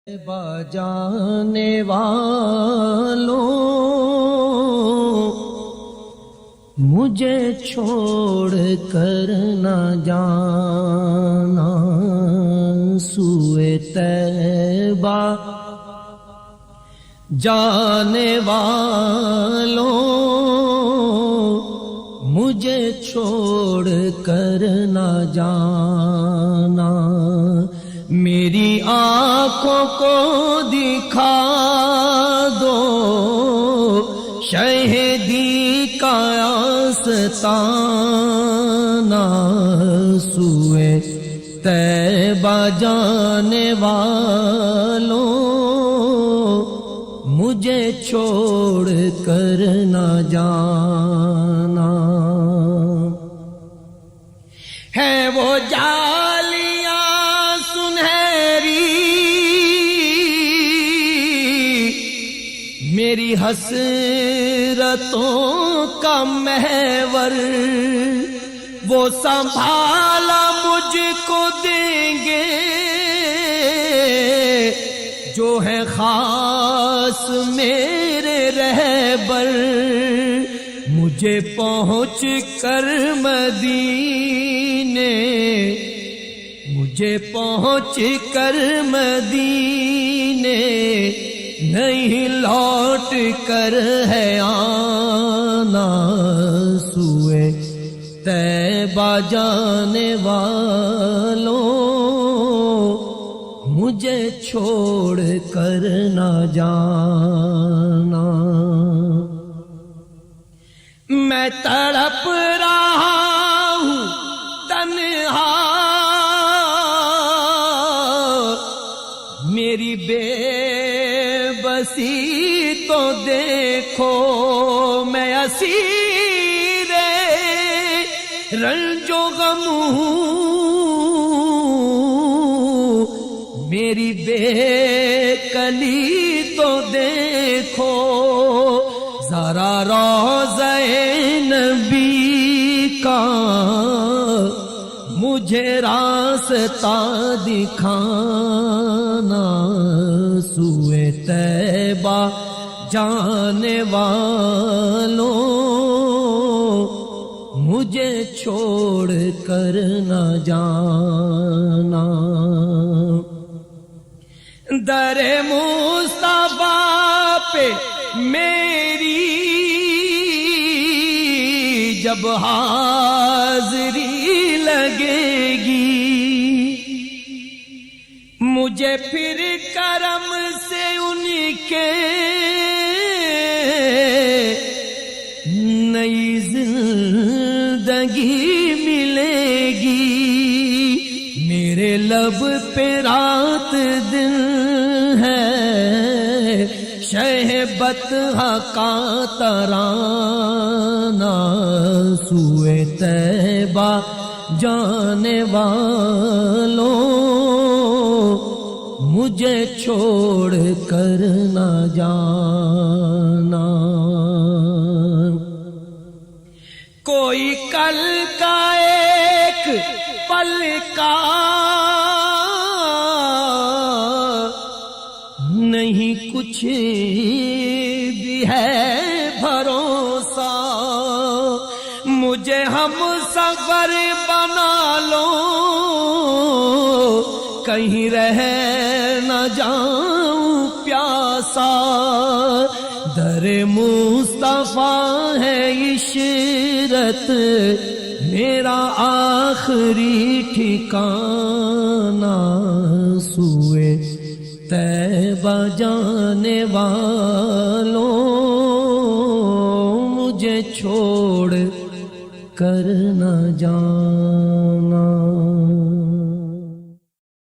بجانے والوں مجھے چھوڑ کر نہ جانا، سوئے طیبہ جانے والوں مجھے چھوڑ کر نہ جانا، میری آنکھوں کو دکھا دو شہیدی کا آستانہ، سوئے طیبہ جانے والوں مجھے چھوڑ کر نہ جانا، ہے وہ جالیاں سنہری میری حسرتوں کا محور، وہ سنبھالا مجھ کو دیں گے جو ہے خاص میرے رہبر، مجھے پہنچ کر مدینے، مجھے پہنچ کر مدینے نہیں لوٹ کر ہے آنا، سوئے طیبہ جانے والوں مجھے چھوڑ کر نہ جانا، میں تڑپ رہا ہوں تنہا میری بے بسی تو دیکھو، میں اسیر رنج و غم ہوں، میری بے کلی تو دیکھو، ذرا روضہ نبی کا مجھے راستہ دکھانا، سوئے طیبہ جانے والوں مجھے چھوڑ کر نہ جانا، در مصطفیٰ پہ میری جب حاضری لگے گی، مجھے پھر کرم سے ان کے نئی زندگی ملے گی، میرے لب پہ رات دن ہے شہبت کا ترانہ، سوئے طیبہ جانے والوں مجھے چھوڑ کر نہ جانا، کوئی کل کا ایک پل کا نہیں کچھ بھی ہے بھروسہ، مجھے ہم سفر بنا لو کہیں رہ نہ جاؤں پیاسا، در مصطفیٰ ہے عشرت میرا آخری ٹھکانہ، سوئے طیبہ جانے والوں مجھے چھوڑ کر نہ جانا۔